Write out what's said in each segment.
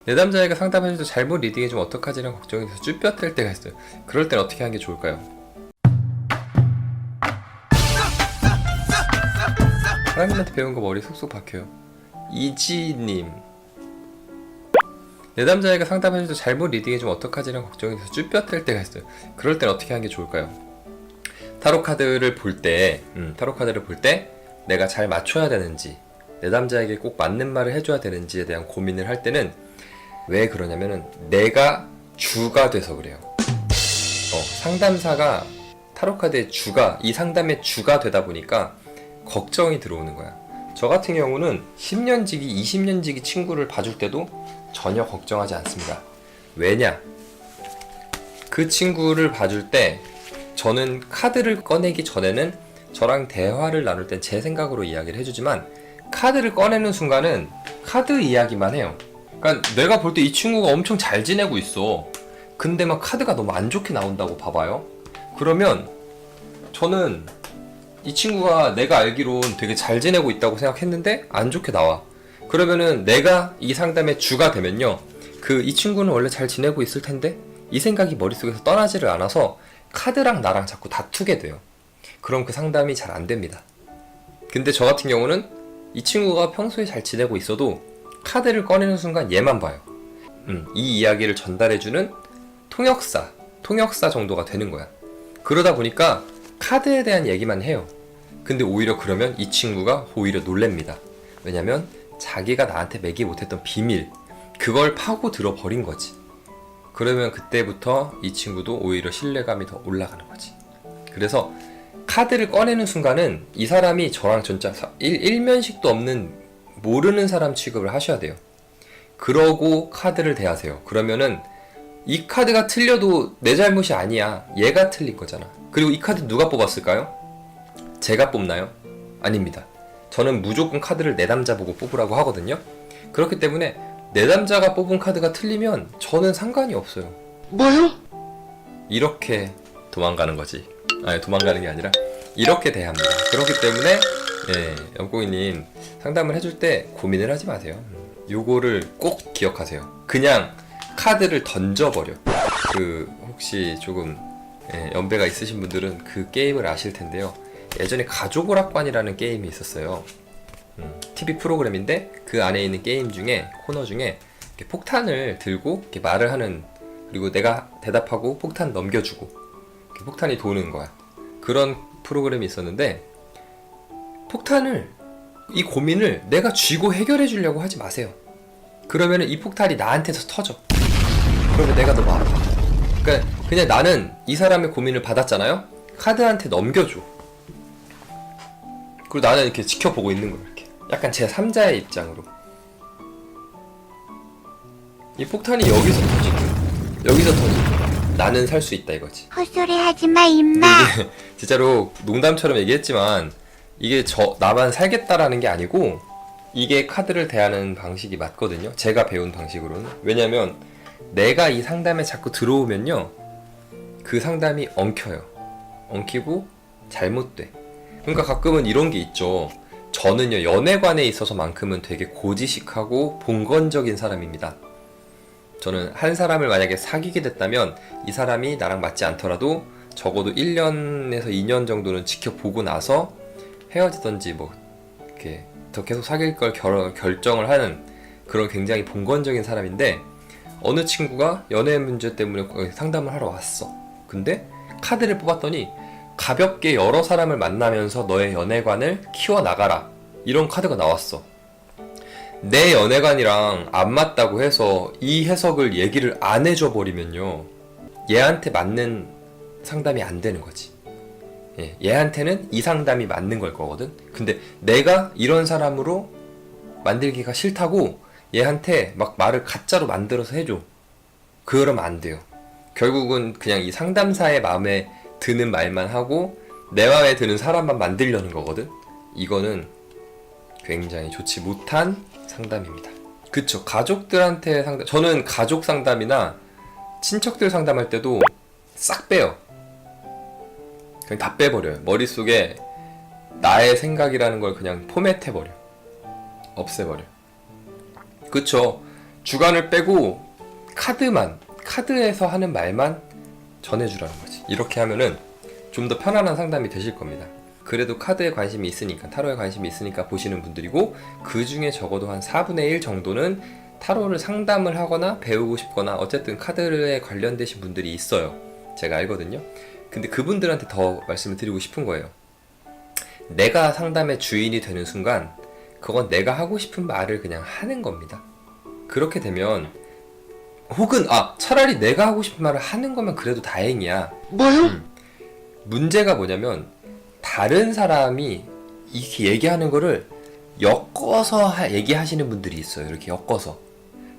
내담자에게 상담해줘도 잘못 리딩해주면 어떡하지라는 걱정이 돼서 쭈뼛댈 때가 있어요. 그럴 땐 어떻게 하는 게 좋을까요? 하나님한테 배운 거 머리 쏙쏙 박혀요. 이지님, 내담자에게 상담해줘도 잘못 리딩해주면 어떡하지라는 걱정이 돼서 쭈뼛댈 때가 있어요. 그럴 땐 어떻게 하는 게 좋을까요? 타로 카드를 볼 때 내가 잘 맞춰야 되는지, 내담자에게 꼭 맞는 말을 해줘야 되는지에 대한 고민을 할 때는 왜 그러냐면은 내가 주가 돼서 그래요. 상담사가 타로카드의 주가, 이 상담의 주가 되다 보니까 걱정이 들어오는 거야. 저 같은 경우는 10년지기, 20년지기 친구를 봐줄 때도 전혀 걱정하지 않습니다. 왜냐? 그 친구를 봐줄 때 저는 카드를 꺼내기 전에는 저랑 대화를 나눌 땐 제 생각으로 이야기를 해주지만 카드를 꺼내는 순간은 카드 이야기만 해요. 그러니까 내가 볼 때 이 친구가 엄청 잘 지내고 있어. 근데 막 카드가 너무 안 좋게 나온다고 봐봐요. 그러면 저는 이 친구가 내가 알기론 되게 잘 지내고 있다고 생각했는데 안 좋게 나와. 그러면은 내가 이 상담의 주가 되면요, 이 친구는 원래 잘 지내고 있을 텐데 이 생각이 머릿속에서 떠나지를 않아서 카드랑 나랑 자꾸 다투게 돼요. 그럼 그 상담이 잘 안 됩니다. 근데 저 같은 경우는 이 친구가 평소에 잘 지내고 있어도 카드를 꺼내는 순간 얘만 봐요. 이 이야기를 전달해주는 통역사 정도가 되는 거야. 그러다 보니까 카드에 대한 얘기만 해요. 근데 오히려 그러면 이 친구가 오히려 놀랍니다. 왜냐면 자기가 나한테 매기 못했던 비밀, 그걸 파고 들어버린 거지. 그러면 그때부터 이 친구도 오히려 신뢰감이 더 올라가는 거지. 그래서 카드를 꺼내는 순간은 이 사람이 저랑 진짜 일면식도 없는 모르는 사람 취급을 하셔야 돼요. 그러고 카드를 대하세요. 그러면은 이 카드가 틀려도 내 잘못이 아니야. 얘가 틀린 거잖아. 그리고 이 카드 누가 뽑았을까요? 제가 뽑나요? 아닙니다. 저는 무조건 카드를 내담자 보고 뽑으라고 하거든요. 그렇기 때문에 내담자가 뽑은 카드가 틀리면 저는 상관이 없어요. 뭐요? 이렇게 도망가는 거지. 아니, 도망가는 게 아니라 이렇게 대합니다. 그렇기 때문에 연꽁이님 상담을 해줄 때 고민을 하지 마세요. 요거를 꼭 기억하세요. 그냥 카드를 던져버려. 혹시 조금 연배가 있으신 분들은 그 게임을 아실 텐데요. 예전에 가족오락관이라는 게임이 있었어요. TV 프로그램인데 그 안에 있는 게임 중에, 코너 중에 이렇게 폭탄을 들고 이렇게 말을 하는, 그리고 내가 대답하고 폭탄 넘겨주고 이렇게 폭탄이 도는 거야. 그런 프로그램이 있었는데, 이 고민을 내가 쥐고 해결해 주려고 하지 마세요. 그러면은 이 폭탄이 나한테서 터져. 그러면 내가 너무 아파. 그러니까 그냥 나는 이 사람의 고민을 받았잖아요. 카드한테 넘겨줘. 그리고 나는 이렇게 지켜보고 있는 거야. 이렇게 약간 제 3자의 입장으로. 이 폭탄이 여기서 터지고 나는 살 수 있다 이거지. 헛소리 하지마 임마. 이게 진짜로 농담처럼 얘기했지만 이게 나만 살겠다라는 게 아니고 이게 카드를 대하는 방식이 맞거든요. 제가 배운 방식으로는. 왜냐면 내가 이 상담에 자꾸 들어오면요, 그 상담이 엉키고 잘못돼. 그러니까 가끔은 이런 게 있죠. 저는요, 연애관에 있어서만큼은 되게 고지식하고 봉건적인 사람입니다. 저는 한 사람을 만약에 사귀게 됐다면 이 사람이 나랑 맞지 않더라도 적어도 1년에서 2년 정도는 지켜보고 나서 헤어지던지 이렇게 더 계속 사귈 걸 결정을 하는 그런 굉장히 봉건적인 사람인데, 어느 친구가 연애 문제 때문에 상담을 하러 왔어. 근데 카드를 뽑았더니 가볍게 여러 사람을 만나면서 너의 연애관을 키워나가라, 이런 카드가 나왔어. 내 연애관이랑 안 맞다고 해서 이 해석을 얘기를 안 해줘 버리면요, 얘한테 맞는 상담이 안 되는 거지. 얘한테는 이 상담이 맞는 걸 거거든. 근데 내가 이런 사람으로 만들기가 싫다고 얘한테 막 말을 가짜로 만들어서 해줘. 그러면 안 돼요. 결국은 그냥 이 상담사의 마음에 드는 말만 하고 내 마음에 드는 사람만 만들려는 거거든. 이거는 굉장히 좋지 못한 상담입니다. 그쵸. 가족들한테 저는 가족 상담이나 친척들 상담할 때도 싹 빼요. 그냥 다 빼버려요. 머릿속에 나의 생각이라는 걸 그냥 포맷해버려. 없애버려. 그쵸. 주간을 빼고 카드에서 하는 말만 전해주라는 거지. 이렇게 하면은 좀 더 편안한 상담이 되실 겁니다. 그래도 카드에 관심이 있으니까, 타로에 관심이 있으니까 보시는 분들이고, 그 중에 적어도 한 4분의 1 정도는 타로를 상담을 하거나 배우고 싶거나 어쨌든 카드에 관련되신 분들이 있어요. 제가 알거든요. 근데 그분들한테 더 말씀을 드리고 싶은 거예요. 내가 상담의 주인이 되는 순간 그건 내가 하고 싶은 말을 그냥 하는 겁니다. 그렇게 되면, 혹은 차라리 내가 하고 싶은 말을 하는 거면 그래도 다행이야. 뭐요? 문제가 뭐냐면 다른 사람이 이렇게 얘기하는 거를 엮어서 얘기하시는 분들이 있어요. 이렇게 엮어서.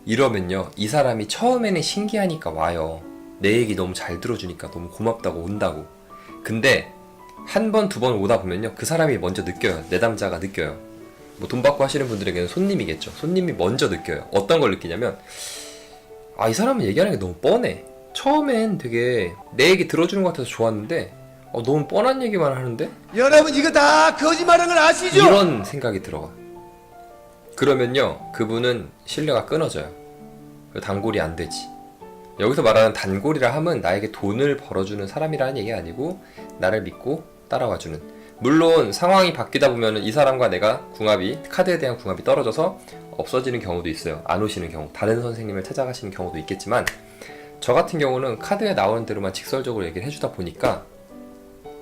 이러면요, 이 사람이 처음에는 신기하니까 와요. 내 얘기 너무 잘 들어주니까 너무 고맙다고 온다고. 근데 한 번, 두 번 오다 보면요, 그 사람이 먼저 느껴요. 내담자가 느껴요. 뭐 돈 받고 하시는 분들에게는 손님이겠죠. 손님이 먼저 느껴요. 어떤 걸 느끼냐면, 이 사람은 얘기하는 게 너무 뻔해. 처음엔 되게 내 얘기 들어주는 것 같아서 좋았는데 너무 뻔한 얘기만 하는데? 여러분 이거 다 거짓말하는 걸 아시죠? 이런 생각이 들어가. 그러면요, 그분은 신뢰가 끊어져요. 단골이 안 되지. 여기서 말하는 단골이라 함은 나에게 돈을 벌어주는 사람이라는 얘기 아니고 나를 믿고 따라와주는. 물론 상황이 바뀌다 보면 이 사람과 내가 카드에 대한 궁합이 떨어져서 없어지는 경우도 있어요. 안 오시는 경우, 다른 선생님을 찾아가시는 경우도 있겠지만, 저 같은 경우는 카드에 나오는 대로만 직설적으로 얘기를 해주다 보니까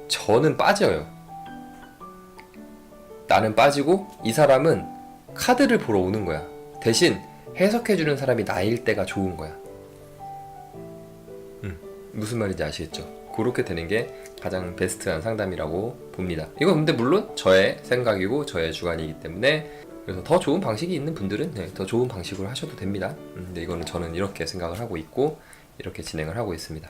저는 빠져요. 나는 빠지고 이 사람은 카드를 보러 오는 거야. 대신 해석해주는 사람이 나일 때가 좋은 거야. 무슨 말인지 아시겠죠? 그렇게 되는 게 가장 베스트한 상담이라고 봅니다. 이건 근데 물론 저의 생각이고 저의 주관이기 때문에, 그래서 더 좋은 방식이 있는 분들은 더 좋은 방식으로 하셔도 됩니다. 근데 이거는 저는 이렇게 생각을 하고 있고 이렇게 진행을 하고 있습니다.